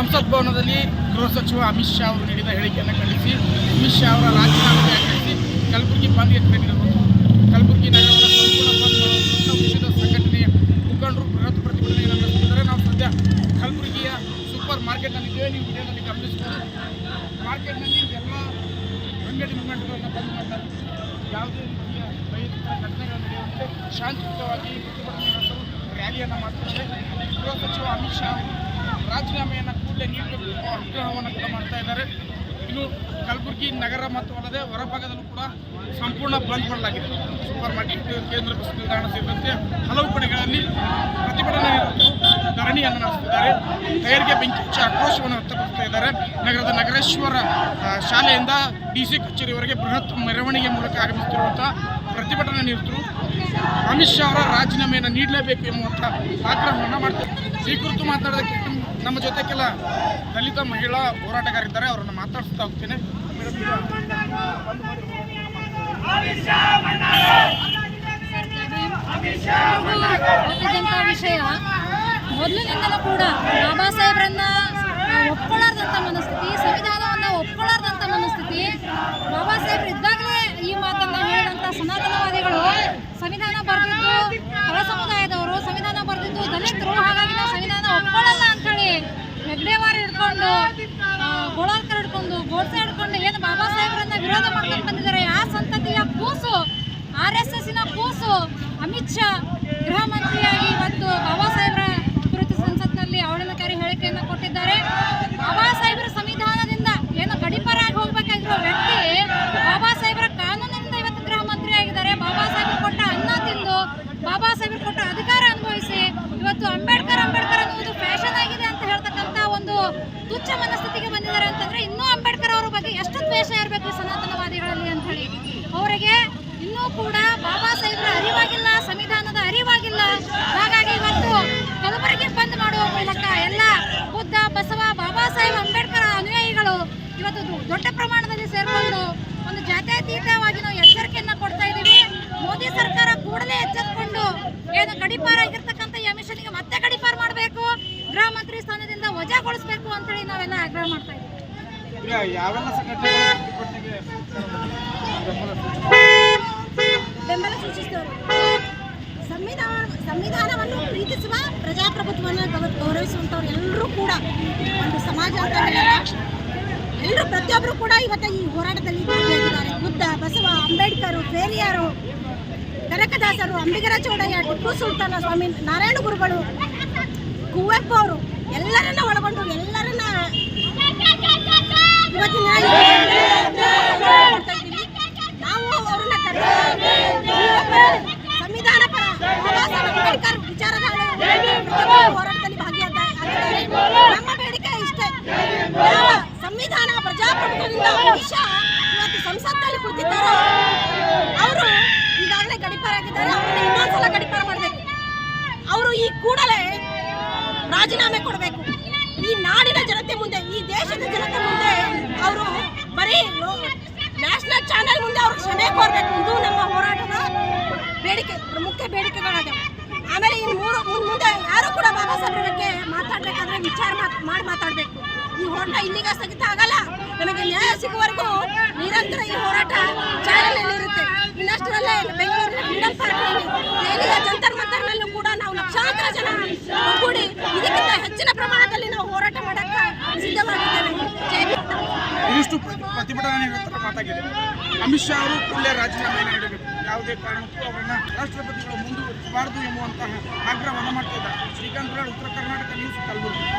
ಸಂಸತ್ ಭವನದಲ್ಲಿ ಗೃಹ ಸಚಿವ ಅಮಿತ್ ಶಾ ಅವರು ನೀಡಿದ ಹೇಳಿಕೆಯನ್ನು ಖಂಡಿಸಿ ಅಮಿತ್ ಶಾ ಅವರ ರಾಜೀನಾಮೆಗೆ ಖಂಡಿಸಿ ಕಲಬುರಗಿ ಬಂದ್ಗೆ ಕರೆ ನೀಡಿರುವುದು. ಕಲಬುರಗಿ ನಗರವನ್ನು ಸಂಪೂರ್ಣ ಬಂದ್ ಮಾಡುವ ವಿವಿಧ ಸಂಘಟನೆಯ ಮುಖಂಡರು ಬೃಹತ್ ಪ್ರತಿಭಟನೆಯನ್ನು ನಡೆಸುತ್ತಿದ್ದಾರೆ. ನಾವು ಸದ್ಯ ಕಲಬುರಗಿಯ ಸೂಪರ್ ಮಾರ್ಕೆಟ್ನಲ್ಲಿದ್ದೇವೆ. ನೀವು ವಿಡಿಯೋದಲ್ಲಿ ಗಮನಿಸಬಹುದು. ಮಾರ್ಕೆಟ್ನಲ್ಲಿ ಎಲ್ಲ ಅಂಗಡಿ ಮುಂಗಟ್ಟುಗಳನ್ನು ಬಂದ್ ಮಾಡ್ತಾರೆ. ಯಾವುದೇ ರೀತಿಯ ಬಹಿರಂಗ ಘಟನೆಗಳು ನಡೆಯುವಂತೆ ಶಾಂತಿಯುತವಾಗಿ ಪ್ರತಿಭಟನೆ ನಡೆಸಲು ರ್ಯಾಲಿಯನ್ನು ಮಾಡ್ತಾರೆ. ಗೃಹ ಸಚಿವ ಅಮಿತ್ ಶಾ ರಾಜೀನಾಮೆಯನ್ನು ಕೂಡಲೇ ನೀಡಬೇಕು ಆಗ್ರಹವನ್ನು ಕೂಡ ಮಾಡ್ತಾ ಇದ್ದಾರೆ. ಇನ್ನು ಕಲಬುರಗಿ ನಗರ ಮತ್ತು ಅಲ್ಲದೆ ಹೊರಭಾಗದಲ್ಲೂ ಕೂಡ ಸಂಪೂರ್ಣ ಬಂದ್ ಮಾಡಲಾಗಿದೆ. ಸೂಪರ್ ಮಾರ್ಕೆಟ್, ಕೇಂದ್ರ ಬಸ್ ನಿಲ್ದಾಣ ಸೇರಿದಂತೆ ಹಲವು ಕಡೆಗಳಲ್ಲಿ ಪ್ರತಿಭಟನೆ ಧರಣಿಯನ್ನು ನಡೆಸುತ್ತಿದ್ದಾರೆ. ಟೈರ್ಗೆ ಬೆಂಕಿ ಹಚ್ಚಿ ಆಕ್ರೋಶವನ್ನು ವ್ಯಕ್ತಪಡಿಸ್ತಾ ಇದ್ದಾರೆ. ನಗರದ ನಗರೇಶ್ವರ ಶಾಲೆಯಿಂದ DC ಕಚೇರಿವರೆಗೆ ಬೃಹತ್ ಮೆರವಣಿಗೆ ಮೂಲಕ ಆಗಮಿಸುತ್ತಿರುವಂತಹ ಪ್ರತಿಭಟನಾ ನಿರತರು ಅಮಿತ್ ಶಾ ಅವರ ರಾಜೀನಾಮೆಯನ್ನು ನೀಡಲೇಬೇಕು ಎಂಬುವಂಥ ಆಗ್ರಹವನ್ನು ಮಾಡ್ತಾರೆ. ಈ ಕುರಿತು ಮಾತಾಡೋದಕ್ಕೆ ನಮ್ಮ ಜೊತೆ ಕೆಲ ದಲಿತ ಮಹಿಳಾ ಹೋರಾಟಗಾರಿದ್ದಾರೆ. ಅವರನ್ನು ಮಾತಾಡಿಸ್ತಾ ಹೋಗ್ತೇನೆ. ವಿಷಯ ಮೊದಲಿನಿಂದಲೂ ಕೂಡ ಬಾಬಾ ಸಾಹೇಬ್ರನ್ನ ಒಪ್ಕೊಳ್ಳಾರ್ದಂಥ ಮನಸ್ಥಿತಿ, ಸಂವಿಧಾನವನ್ನು ಒಪ್ಕೊಳ್ಳಾರ್ದಂಥ ಮನಸ್ಥಿತಿ, ಬಾಬಾ ಸಾಹೇಬ್ರು ಇದ್ದಾಗಲೇ ಈ ಮಾತನ್ನು ಹೇಳಿದಂಥ ಸನಾತನವಾದಿಗಳು ಸಂವಿಧಾನ ಬರೆದಿದ್ದು ಹೊರ ಸಮುದಾಯದವರು, ಸಂವಿಧಾನ ಬರೆದಿದ್ದು ದಲಿತರು, ಹಾಗಾಗಿ ನಾವು ಸಂವಿಧಾನ ಒಪ್ಕೊಳ್ಳಲ್ಲ ಅಂಥೇಳಿ ಹೆಗ್ಡೆವಾರ ಹಿಡ್ಕೊಂಡು, ಗೋಳಾರ್ಕರ್ ಹಿಡ್ಕೊಂಡು, ಗೋಡ್ಸೆ ಹಿಡ್ಕೊಂಡು ಏನು ಬಾಬಾ ಸಾಹೇಬ್ರನ್ನ ವಿರೋಧ ಮಾಡ್ಕೊಂಡು ಬಂದಿದ್ದಾರೆ. ಆ ಸಂತತಿಯ ಕೂಸು, RSSನ ಕೂಸು ಅಮಿತ್ ಶಾ ಗೃಹ ಮಂತ್ರಿಯಾಗಿ ಇವತ್ತು ಬಾಬಾ ಸಾಹೇಬ್ರ ಕುರಿತು ಸಂಸತ್ನಲ್ಲಿ ಅವಹೇಳನಕಾರಿ ಹೇಳಿಕೆಯನ್ನು ಕೊಟ್ಟಿದ್ದಾರೆ. ಬಾಬಾ ಸಾಹೇಬ್ರ ಸಂವಿಧಾನದಿಂದ ಏನು ಗಡಿಪಾರಾಗಿ ಹೋಗ್ಬೇಕಾಗಿರೋ ವ್ಯಕ್ತಿ ಬಾಬಾ ಸಾಹೇಬ್ರ ಕಾನೂನಿನಿಂದ ಇವತ್ತು ಗೃಹ ಮಂತ್ರಿ ಆಗಿದ್ದಾರೆ. ಬಾಬಾ ಸಾಹೇಬ್ರು ಕೊಟ್ಟ ಅನ್ನ ತಿಂದು, ಬಾಬಾ ಸಾಹೇಬ್ರು ಕೊಟ್ಟ ಅಧಿಕಾರ ಅನುಭವಿಸಿ ಇವತ್ತು ಅಂಬೇಡ್ಕರ್ ಅನ್ನುವುದು ಫ್ಯಾಷನ್ ಆಗಿದೆ ಅಂತ ಹೇಳ್ತಕ್ಕಂಥ ಒಂದು ತುಚ್ಛ ಮನಸ್ಥಿತಿಗೆ ಬಂದಿದ್ದಾರೆ. ಅಂತಂದ್ರೆ ಇನ್ನೂ ಅಂಬೇಡ್ಕರ್ ಅವರ ಬಗ್ಗೆ ಎಷ್ಟು ದ್ವೇಷ ಇರಬೇಕು ಸನಾತನವಾದಿಗಳಲ್ಲಿ ಅಂತ ಹೇಳಿ. ಅವರಿಗೆ ಇನ್ನೂ ಕೂಡ ಬಾಬಾ ಸಾಹೇಬ್ರ ಅರಿವಾಗಿಲ್ಲ, ಸಂವಿಧಾನದ ಅರಿವಾಗಿಲ್ಲ. ಹಾಗಾಗಿ ಇವತ್ತು ಕಲಬುರಗಿ ಬಂದ್ ಮಾಡುವ ಮೂಲಕ ಎಲ್ಲ ಬುದ್ಧ, ಬಸವ, ಬಾಬಾ ಸಾಹೇಬ್ ಅಂಬೇಡ್ಕರ್ ಅನುಯಾಯಿಗಳು ಇವತ್ತು ದೊಡ್ಡ ಪ್ರಮಾಣದಲ್ಲಿ ಸೇರಿಕೊಂಡು ಒಂದು ಜಾತ್ಯತೀತವಾಗಿ ನಾವು ಎಚ್ಚರಿಕೆಯನ್ನು ಕೊಡ್ತಾ ಇದ್ದೀವಿ. ಮೋದಿ ಸರ್ಕಾರ ಕೂಡಲೇ ಎಚ್ಚೆತ್ತುಕೊಂಡು ಏನು ಗಡಿಪಾರಾಗಿರ್ತಕ್ಕಂಥ ಈ ಮಿಷನ್ಗೆ ಮತ್ತೆ ಗಡಿಪಾರು ಮಾಡಬೇಕು, ಗೃಹ ಮಂತ್ರಿ ಸ್ಥಾನದಿಂದ ವಜಾಗೊಳಿಸಬೇಕು ಅಂತೇಳಿ ನಾವೆಲ್ಲ ಆಗ್ರಹ ಮಾಡ್ತಾ ಇದ್ದೀವಿ. ಬೆಂಬಲ ಸೂಚಿಸಿದವರು ಸಂವಿಧಾನವನ್ನು ಪ್ರೀತಿಸುವ, ಪ್ರಜಾಪ್ರಭುತ್ವವನ್ನು ಗೌರವಿಸುವಂಥವ್ರು ಎಲ್ಲರೂ ಕೂಡ ಒಂದು ಸಮಾಜ ಅಂತ ಹೇಳಿಲ್ಲ, ಎಲ್ಲರೂ ಪ್ರತಿಯೊಬ್ಬರು ಕೂಡ ಇವತ್ತು ಈ ಹೋರಾಟದಲ್ಲಿ ಭಾಗಿಯಾಗಿದ್ದಾರೆ. ಬುದ್ಧ, ಬಸವ, ಅಂಬೇಡ್ಕರ್, ಪೇರಿಯಾರು, ಕನಕದಾಸರು, ಅಂಬಿಗರ ಚೌಡಯ್ಯ, ಟಿಪ್ಪು ಸುಲ್ತಾನ, ಸ್ವಾಮಿ ನಾರಾಯಣ ಗುರುಗಳು, ಕುವೆಂಪು ಅವರು ಎಲ್ಲರನ್ನ ಒಳಗೊಂಡು ಎಲ್ಲರನ್ನ ಇವತ್ತಿನ ನಾವು ಅವ್ರನ್ನ ಸಂವಿಧಾನ ಪರ ಬಾಬಾ ಸಾಹೇಬ್ ಅಂಬೇಡ್ಕರ್ ವಿಚಾರದ ಹೋರಾಟದಲ್ಲಿ ಭಾಗಿಯಾಗಿದ್ದಾರೆ. ನಮ್ಮ ಬೇಡಿಕೆ ಇಷ್ಟೇ, ಸಂವಿಧಾನ ಪ್ರಜಾಪ್ರಭುತ್ವದಿಂದ ಅಮಿತ್ ಶಾ ಇವತ್ತು ಸಂಸತ್ನಲ್ಲಿ ಕುಳಿತಿದ್ದಾರೆ. ಅವರು ಈಗಾಗಲೇ ಗಡಿಪಾರಾಗಿದ್ದಾರೆ. ಅವ್ರನ್ನ ಇನ್ನೊಂದ್ಸಲ ಗಡಿಪಾರ ಮಾಡಬೇಕು. ಅವರು ಈ ಕೂಡಲೇ ರಾಜೀನಾಮೆ ಕೊಡಬೇಕು. ಈ ನಾಡಿನ ಜನತೆ ಮುಂದೆ, ಈ ದೇಶದ ಜನತೆ ಮುಂದೆ ಅವರು ಬರೀ ನ್ಯಾಷನಲ್ ಚಾನೆಲ್ ಮುಂದೆ ಅವರು ಕ್ಷಮೆ ಕೋರಬೇಕು. ಇದು ನಮ್ಮ ಹೋರಾಟದ ಬೇಡಿಕೆ, ಮುಖ್ಯ ಬೇಡಿಕೆಗಳಾಗ. ಆಮೇಲೆ ಈ ಮುಂದೆ ಯಾರು ಕೂಡ ಬಾಬಾ ಸಾಹೇಬ್ರ ಬಗ್ಗೆ ಮಾತಾಡಬೇಕಾದ್ರೆ ವಿಚಾರ ಮಾಡಿ ಮಾತಾಡಬೇಕು. ಈ ಹೋರಾಟ ಇಲ್ಲಿಗೆ ಸ್ಥಗಿತ ಆಗಲ್ಲ. ನಮಗೆ ನ್ಯಾಯ ಸಿಗುವವರೆಗೂ ನಿರಂತರ ಈ ಹೋರಾಟ ಚಾಲನೆಯಲ್ಲಿ ಇರುತ್ತೆ. ಇನ್ನಷ್ಟರಲ್ಲೇ ಬೆಂಗಳೂರಿನ ಫ್ರೀಡಂ ಪಾರ್ಕ್ನಲ್ಲಿ, ದೆಹಲಿಯ ಜಂತರ್ ಮಂತರ್ನಲ್ಲೂ ಕೂಡ ನಾವು ಲಕ್ಷಾಂತರ ಜನ ಒಗ್ಗೂಡಿ ಇದಕ್ಕಿಂತ ಹೆಚ್ಚಿನ ಪ್ರಮಾಣದಲ್ಲಿ ನಾವು ಹೋರಾಟ ಮಾಡಕ್ಕೆ ಸಿದ್ಧವಾಗಿದ್ದೇವೆ. ಇದಿಷ್ಟು ಪ್ರತಿಭಟನೆ ಮಾತಾಗಿದೆ. ಅಮಿತ್ ಶಾ ಅವರು ಕೂಡಲೇ ರಾಜೀನಾಮೆಯನ್ನು ನೀಡಬೇಕು, ಯಾವುದೇ ಕಾರಣಕ್ಕೂ ಅವರನ್ನು ರಾಷ್ಟ್ರಪತಿಗಳು ಮುಂದುವರಿಸಬಾರದು ಎಂಬುವಂತಹ ಆಗ್ರಹವನ್ನು ಮಾಡ್ತಿದ್ದಾರೆ. ಶ್ರೀಕಾಂತ್, ಉತ್ತರ ಕರ್ನಾಟಕ ನ್ಯೂಸ್, ಕಲಬುರಗಿ.